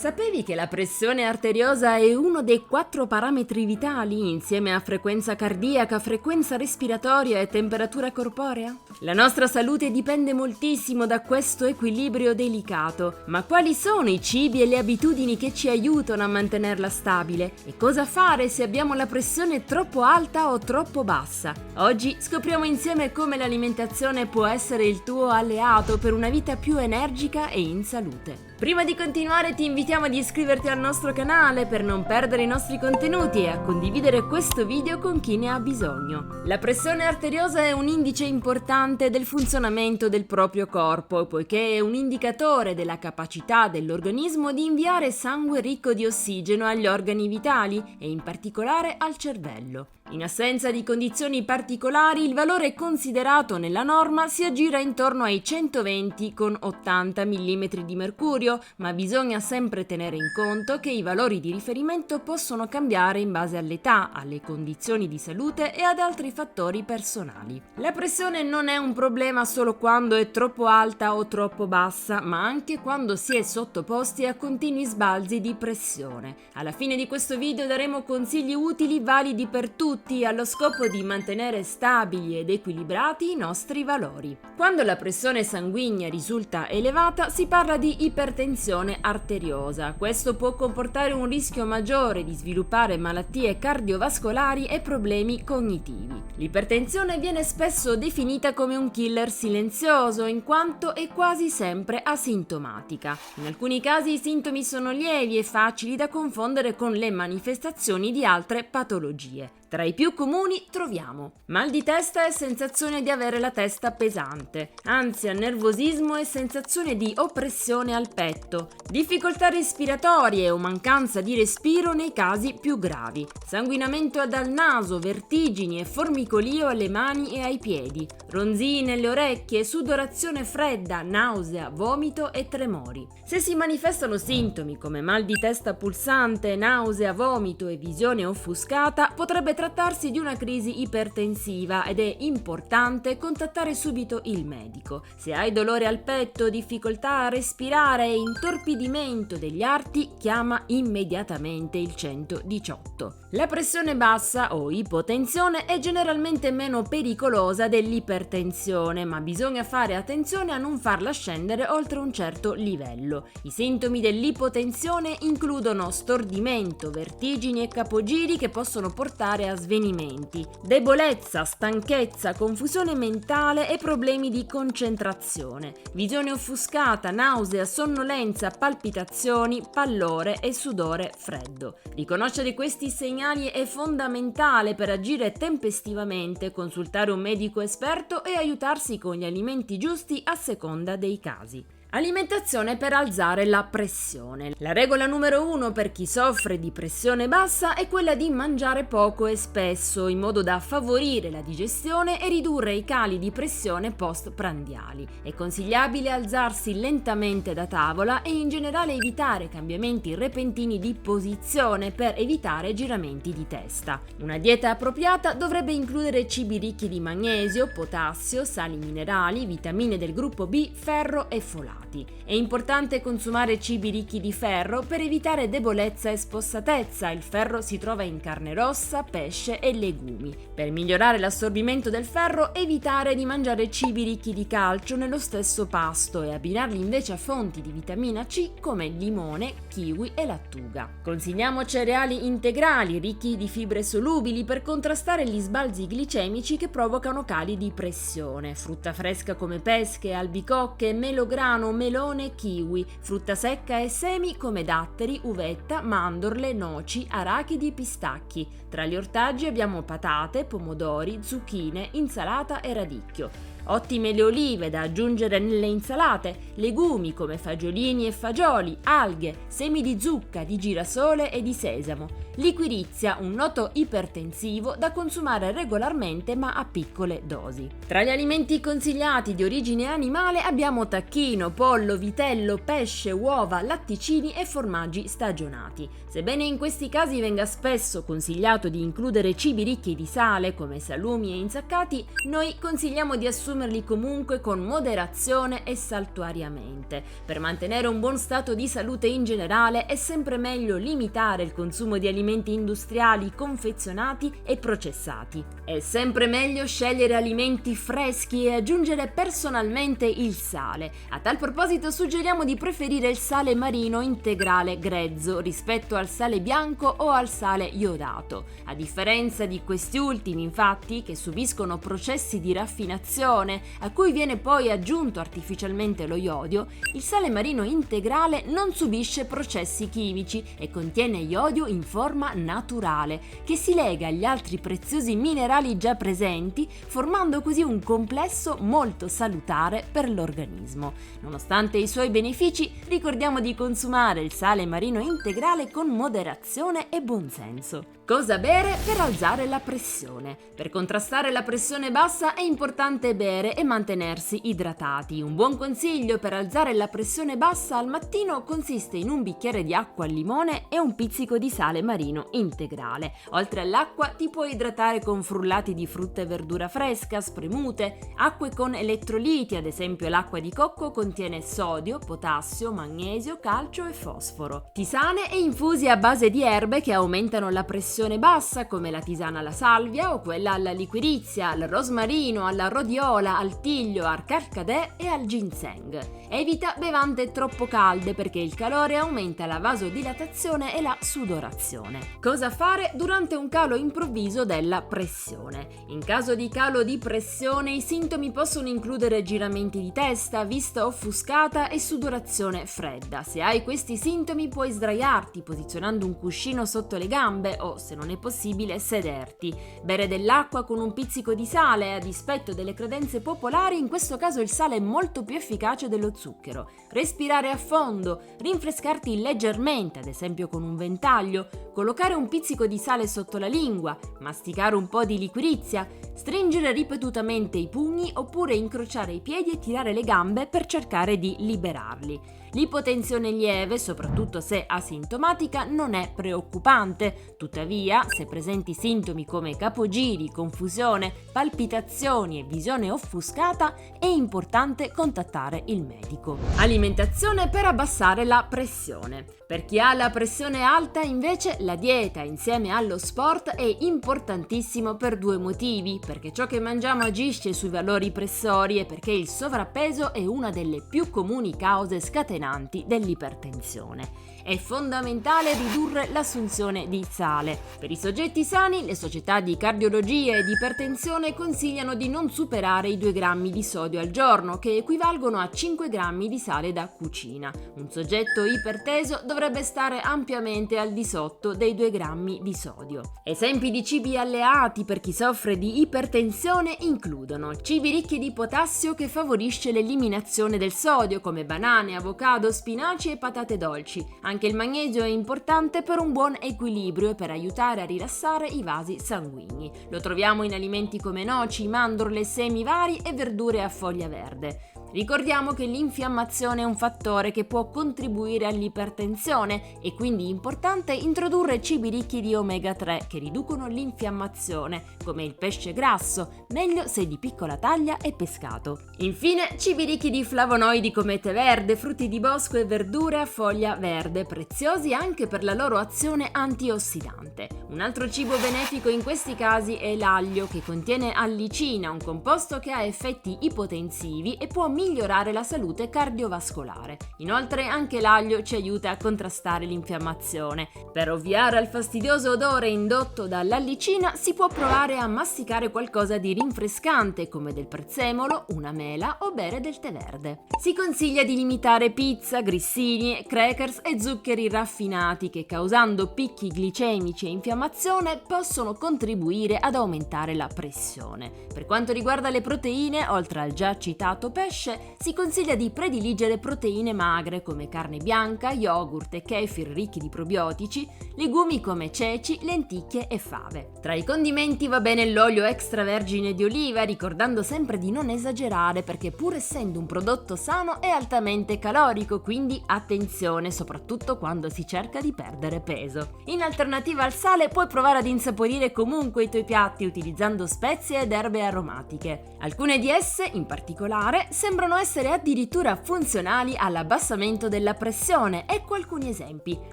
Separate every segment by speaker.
Speaker 1: Sapevi che la pressione arteriosa è uno dei 4 parametri vitali insieme a frequenza cardiaca, frequenza respiratoria e temperatura corporea? La nostra salute dipende moltissimo da questo equilibrio delicato, ma quali sono i cibi e le abitudini che ci aiutano a mantenerla stabile? E cosa fare se abbiamo la pressione troppo alta o troppo bassa? Oggi scopriamo insieme come l'alimentazione può essere il tuo alleato per una vita più energica e in salute. Prima di continuare ti invitiamo ad iscriverti al nostro canale per non perdere i nostri contenuti e a condividere questo video con chi ne ha bisogno. La pressione arteriosa è un indice importante del funzionamento del proprio corpo, poiché è un indicatore della capacità dell'organismo di inviare sangue ricco di ossigeno agli organi vitali e in particolare al cervello. In assenza di condizioni particolari, il valore considerato nella norma si aggira intorno ai 120 con 80 mm di mercurio, ma bisogna sempre tenere in conto che i valori di riferimento possono cambiare in base all'età, alle condizioni di salute e ad altri fattori personali. La pressione non è un problema solo quando è troppo alta o troppo bassa, ma anche quando si è sottoposti a continui sbalzi di pressione. Alla fine di questo video daremo consigli utili validi per tutti allo scopo di mantenere stabili ed equilibrati i nostri valori. Quando la pressione sanguigna risulta elevata, si parla di ipertensione arteriosa. Questo può comportare un rischio maggiore di sviluppare malattie cardiovascolari e problemi cognitivi. L'ipertensione viene spesso definita come un killer silenzioso, in quanto è quasi sempre asintomatica. In alcuni casi i sintomi sono lievi e facili da confondere con le manifestazioni di altre patologie. Tra i più comuni troviamo mal di testa e sensazione di avere la testa pesante, ansia, nervosismo e sensazione di oppressione al petto, difficoltà respiratorie o mancanza di respiro nei casi più gravi, sanguinamento dal naso, vertigini e formicolio alle mani e ai piedi, ronzii nelle orecchie, sudorazione fredda, nausea, vomito e tremori. Se si manifestano sintomi come mal di testa pulsante, nausea, vomito e visione offuscata, potrebbe trattarsi di una crisi ipertensiva ed è importante contattare subito il medico. Se hai dolore al petto, difficoltà a respirare e intorpidimento degli arti, chiama immediatamente il 118. La pressione bassa o ipotensione è generalmente meno pericolosa dell'ipertensione, ma bisogna fare attenzione a non farla scendere oltre un certo livello. I sintomi dell'ipotensione includono stordimento, vertigini e capogiri che possono portare a svenimenti, debolezza, stanchezza, confusione mentale e problemi di concentrazione, visione offuscata, nausea, sonnolenza, palpitazioni, pallore e sudore freddo. Riconoscere questi segnali è fondamentale per agire tempestivamente, consultare un medico esperto e aiutarsi con gli alimenti giusti a seconda dei casi. Alimentazione per alzare la pressione. La regola numero 1 per chi soffre di pressione bassa è quella di mangiare poco e spesso, in modo da favorire la digestione e ridurre i cali di pressione post-prandiali. È consigliabile alzarsi lentamente da tavola e in generale evitare cambiamenti repentini di posizione per evitare giramenti di testa. Una dieta appropriata dovrebbe includere cibi ricchi di magnesio, potassio, sali minerali, vitamine del gruppo B, ferro e folati. È importante consumare cibi ricchi di ferro per evitare debolezza e spossatezza. Il ferro si trova in carne rossa, pesce e legumi. Per migliorare l'assorbimento del ferro, evitare di mangiare cibi ricchi di calcio nello stesso pasto e abbinarli invece a fonti di vitamina C come limone, kiwi e lattuga. Consigliamo cereali integrali ricchi di fibre solubili per contrastare gli sbalzi glicemici che provocano cali di pressione. Frutta fresca come pesche, albicocche, melograno, melone, kiwi, frutta secca e semi come datteri, uvetta, mandorle, noci, arachidi e pistacchi. Tra gli ortaggi abbiamo patate, pomodori, zucchine, insalata e radicchio. Ottime le olive da aggiungere nelle insalate, legumi come fagiolini e fagioli, alghe, semi di zucca, di girasole e di sesamo, liquirizia, un noto ipertensivo da consumare regolarmente ma a piccole dosi. Tra gli alimenti consigliati di origine animale abbiamo tacchino, pollo, vitello, pesce, uova, latticini e formaggi stagionati. Sebbene in questi casi venga spesso consigliato di includere cibi ricchi di sale come salumi e insaccati, noi consigliamo di assumere consumerli comunque con moderazione e saltuariamente. Per mantenere un buon stato di salute in generale è sempre meglio limitare il consumo di alimenti industriali, confezionati e processati. È sempre meglio scegliere alimenti freschi e aggiungere personalmente il sale. A tal proposito suggeriamo di preferire il sale marino integrale grezzo rispetto al sale bianco o al sale iodato. A differenza di questi ultimi, infatti, che subiscono processi di raffinazione a cui viene poi aggiunto artificialmente lo iodio, il sale marino integrale non subisce processi chimici e contiene iodio in forma naturale, che si lega agli altri preziosi minerali già presenti, formando così un complesso molto salutare per l'organismo. Nonostante i suoi benefici, ricordiamo di consumare il sale marino integrale con moderazione e buonsenso. Cosa bere per alzare la pressione? Per contrastare la pressione bassa è importante bere e mantenersi idratati. Un buon consiglio per alzare la pressione bassa al mattino consiste in un bicchiere di acqua al limone e un pizzico di sale marino integrale. Oltre all'acqua ti puoi idratare con frullati di frutta e verdura fresca, spremute, acque con elettroliti, ad esempio l'acqua di cocco contiene sodio, potassio, magnesio, calcio e fosforo. Tisane e infusi a base di erbe che aumentano la pressione bassa, come la tisana alla salvia o quella alla liquirizia, al rosmarino, alla rhodiola, al tiglio, al carcadè e al ginseng. Evita bevande troppo calde perché il calore aumenta la vasodilatazione e la sudorazione. Cosa fare durante un calo improvviso della pressione? In caso di calo di pressione i sintomi possono includere giramenti di testa, vista offuscata e sudorazione fredda. Se hai questi sintomi puoi sdraiarti posizionando un cuscino sotto le gambe o, se non è possibile, sederti. Bere dell'acqua con un pizzico di sale, a dispetto delle credenze popolari, in questo caso il sale è molto più efficace dello zucchero. Respirare a fondo, rinfrescarti leggermente, ad esempio con un ventaglio, collocare un pizzico di sale sotto la lingua, masticare un po' di liquirizia, stringere ripetutamente i pugni oppure incrociare i piedi e tirare le gambe per cercare di liberarli. L'ipotensione lieve, soprattutto se asintomatica, non è preoccupante. Tuttavia, se presenti sintomi come capogiri, confusione, palpitazioni e visione offuscata, è importante contattare il medico. Alimentazione per abbassare la pressione. Per chi ha la pressione alta, invece, la dieta insieme allo sport è importantissimo per due motivi: perché ciò che mangiamo agisce sui valori pressori e perché il sovrappeso è una delle più comuni cause scatenanti dell'ipertensione. È fondamentale ridurre l'assunzione di sale. Per i soggetti sani, le società di cardiologia e di ipertensione consigliano di non superare i 2 grammi di sodio al giorno, che equivalgono a 5 grammi di sale da cucina. Un soggetto iperteso dovrebbe stare ampiamente al di sotto dei 2 grammi di sodio. Esempi di cibi alleati per chi soffre di ipertensione includono cibi ricchi di potassio, che favorisce l'eliminazione del sodio, come banane, avocado, spinaci e patate dolci. Anche il magnesio è importante per un buon equilibrio e per aiutare a rilassare i vasi sanguigni. Lo troviamo in alimenti come noci, mandorle, semi vari e verdure a foglia verde. Ricordiamo che l'infiammazione è un fattore che può contribuire all'ipertensione e quindi è importante introdurre cibi ricchi di omega 3 che riducono l'infiammazione, come il pesce grasso, meglio se di piccola taglia e pescato. Infine, cibi ricchi di flavonoidi come tè verde, frutti di bosco e verdure a foglia verde, preziosi anche per la loro azione antiossidante. Un altro cibo benefico in questi casi è l'aglio, che contiene allicina, un composto che ha effetti ipotensivi e può migliorare la salute cardiovascolare. Inoltre anche l'aglio ci aiuta a contrastare l'infiammazione. Per ovviare al fastidioso odore indotto dall'allicina si può provare a masticare qualcosa di rinfrescante come del prezzemolo, una mela o bere del tè verde. Si consiglia di limitare pizza, grissini, crackers e zuccheri raffinati che, causando picchi glicemici e infiammazione, possono contribuire ad aumentare la pressione. Per quanto riguarda le proteine, oltre al già citato pesce, invece si consiglia di prediligere proteine magre come carne bianca, yogurt e kefir ricchi di probiotici, legumi come ceci, lenticchie e fave. Tra i condimenti va bene l'olio extravergine di oliva, ricordando sempre di non esagerare perché pur essendo un prodotto sano è altamente calorico, quindi attenzione soprattutto quando si cerca di perdere peso. In alternativa al sale puoi provare ad insaporire comunque i tuoi piatti utilizzando spezie ed erbe aromatiche. Alcune di esse, in particolare, sembrano essere addirittura funzionali all'abbassamento della pressione. Ecco alcuni esempi.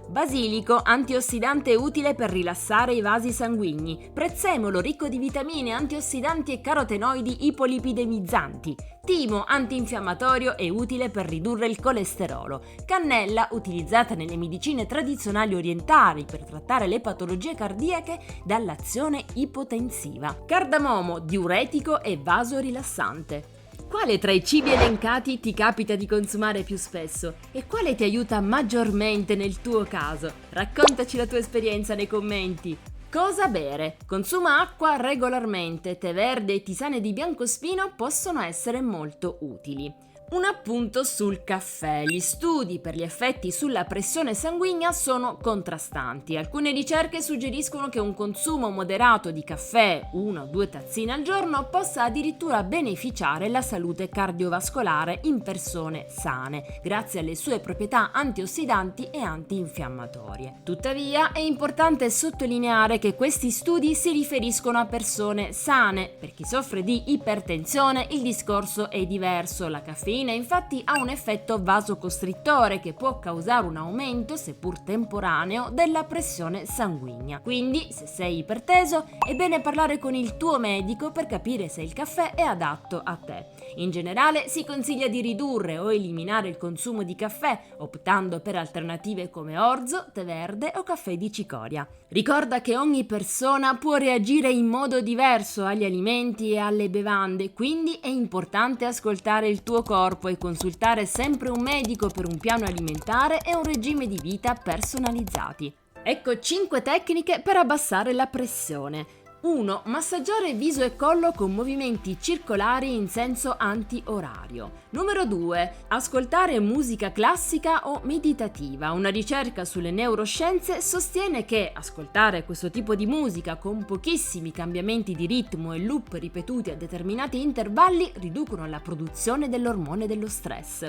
Speaker 1: Basilico, antiossidante utile per rilassare i vasi sanguigni. Prezzemolo, ricco di vitamine, antiossidanti e carotenoidi ipolipidemizzanti. Timo, antinfiammatorio e utile per ridurre il colesterolo. Cannella, utilizzata nelle medicine tradizionali orientali per trattare le patologie cardiache dall'azione ipotensiva. Cardamomo, diuretico e vasorilassante. Quale tra i cibi elencati ti capita di consumare più spesso e quale ti aiuta maggiormente nel tuo caso? Raccontaci la tua esperienza nei commenti. Cosa bere? Consuma acqua regolarmente, tè verde e tisane di biancospino possono essere molto utili. Un appunto sul caffè. Gli studi per gli effetti sulla pressione sanguigna sono contrastanti. Alcune ricerche suggeriscono che un consumo moderato di caffè, 1 o 2 tazzine al giorno, possa addirittura beneficiare la salute cardiovascolare in persone sane, grazie alle sue proprietà antiossidanti e antinfiammatorie. Tuttavia, è importante sottolineare che questi studi si riferiscono a persone sane. Per chi soffre di ipertensione, il discorso è diverso. La caffeina infatti ha un effetto vasocostrittore che può causare un aumento, seppur temporaneo, della pressione sanguigna. Quindi, se sei iperteso, è bene parlare con il tuo medico per capire se il caffè è adatto a te. In generale si consiglia di ridurre o eliminare il consumo di caffè, optando per alternative come orzo, tè verde o caffè di cicoria. Ricorda che ogni persona può reagire in modo diverso agli alimenti e alle bevande, quindi è importante ascoltare il tuo corpo e consultare sempre un medico per un piano alimentare e un regime di vita personalizzati. Ecco 5 tecniche per abbassare la pressione. 1. Massaggiare viso e collo con movimenti circolari in senso anti-orario. Numero 2. Ascoltare musica classica o meditativa. Una ricerca sulle neuroscienze sostiene che ascoltare questo tipo di musica con pochissimi cambiamenti di ritmo e loop ripetuti a determinati intervalli riducono la produzione dell'ormone dello stress.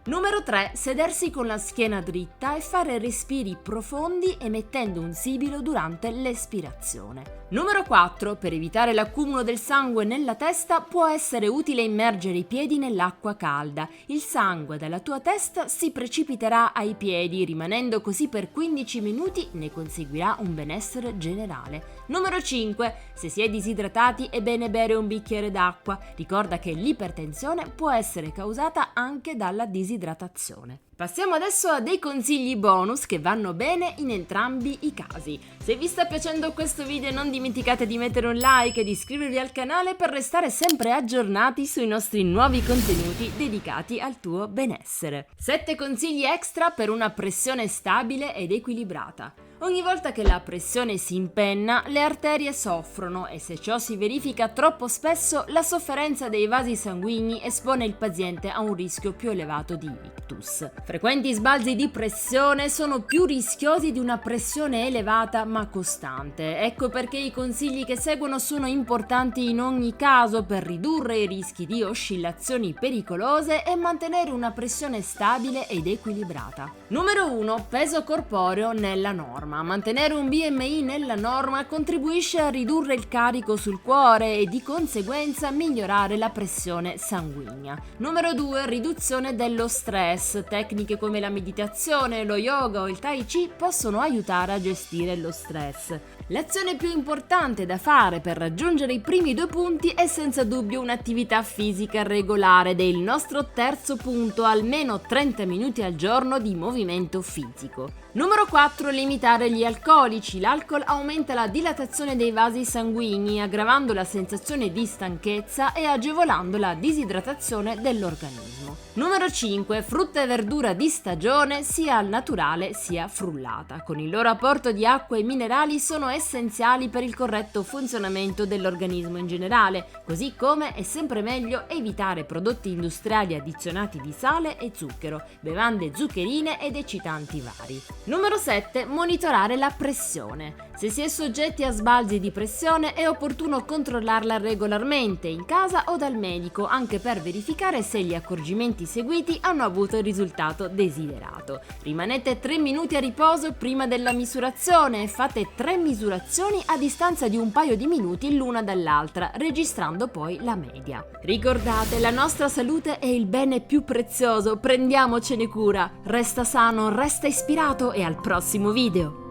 Speaker 1: Numero 3. Sedersi con la schiena dritta e fare respiri profondi emettendo un sibilo durante l'espirazione. Numero 4. Per evitare l'accumulo del sangue nella testa può essere utile immergere i piedi nell'acqua calda. Il sangue dalla tua testa si precipiterà ai piedi, rimanendo così per 15 minuti, ne conseguirà un benessere generale. Numero 5. Se si è disidratati è bene bere un bicchiere d'acqua. Ricorda che l'ipertensione può essere causata anche dalla disidratazione. Passiamo adesso a dei consigli bonus che vanno bene in entrambi i casi. Se vi sta piacendo questo video non dimenticate di mettere un like e di iscrivervi al canale per restare sempre aggiornati sui nostri nuovi contenuti dedicati al tuo benessere. 7 consigli extra per una pressione stabile ed equilibrata. Ogni volta che la pressione si impenna, le arterie soffrono e se ciò si verifica troppo spesso, la sofferenza dei vasi sanguigni espone il paziente a un rischio più elevato di ictus. Frequenti sbalzi di pressione sono più rischiosi di una pressione elevata ma costante. Ecco perché i consigli che seguono sono importanti in ogni caso per ridurre i rischi di oscillazioni pericolose e mantenere una pressione stabile ed equilibrata. Numero 1. Peso corporeo nella norma. Mantenere un BMI nella norma contribuisce a ridurre il carico sul cuore e di conseguenza migliorare la pressione sanguigna. Numero 2. Riduzione dello stress. Tecniche come la meditazione, lo yoga o il tai chi possono aiutare a gestire lo stress. L'azione più importante da fare per raggiungere i primi 2 punti è senza dubbio un'attività fisica regolare ed è il nostro terzo punto, almeno 30 minuti al giorno di movimento fisico. Numero 4. Limitare gli alcolici. L'alcol aumenta la dilatazione dei vasi sanguigni, aggravando la sensazione di stanchezza e agevolando la disidratazione dell'organismo. Numero 5. Frutta e verdura di stagione, sia al naturale sia frullata. Con il loro apporto di acqua e minerali sono essenziali per il corretto funzionamento dell'organismo in generale, così come è sempre meglio evitare prodotti industriali addizionati di sale e zucchero, bevande zuccherine ed eccitanti vari. Numero 7. Monitorare la pressione. Se si è soggetti a sbalzi di pressione è opportuno controllarla regolarmente in casa o dal medico, anche per verificare se gli accorgimenti seguiti hanno avuto il risultato desiderato. Rimanete 3 minuti a riposo prima della misurazione e fate 3 misurazioni a distanza di un paio di minuti l'una dall'altra, registrando poi la media. Ricordate, la nostra salute è il bene più prezioso, prendiamocene cura. Resta sano, resta ispirato e al prossimo video!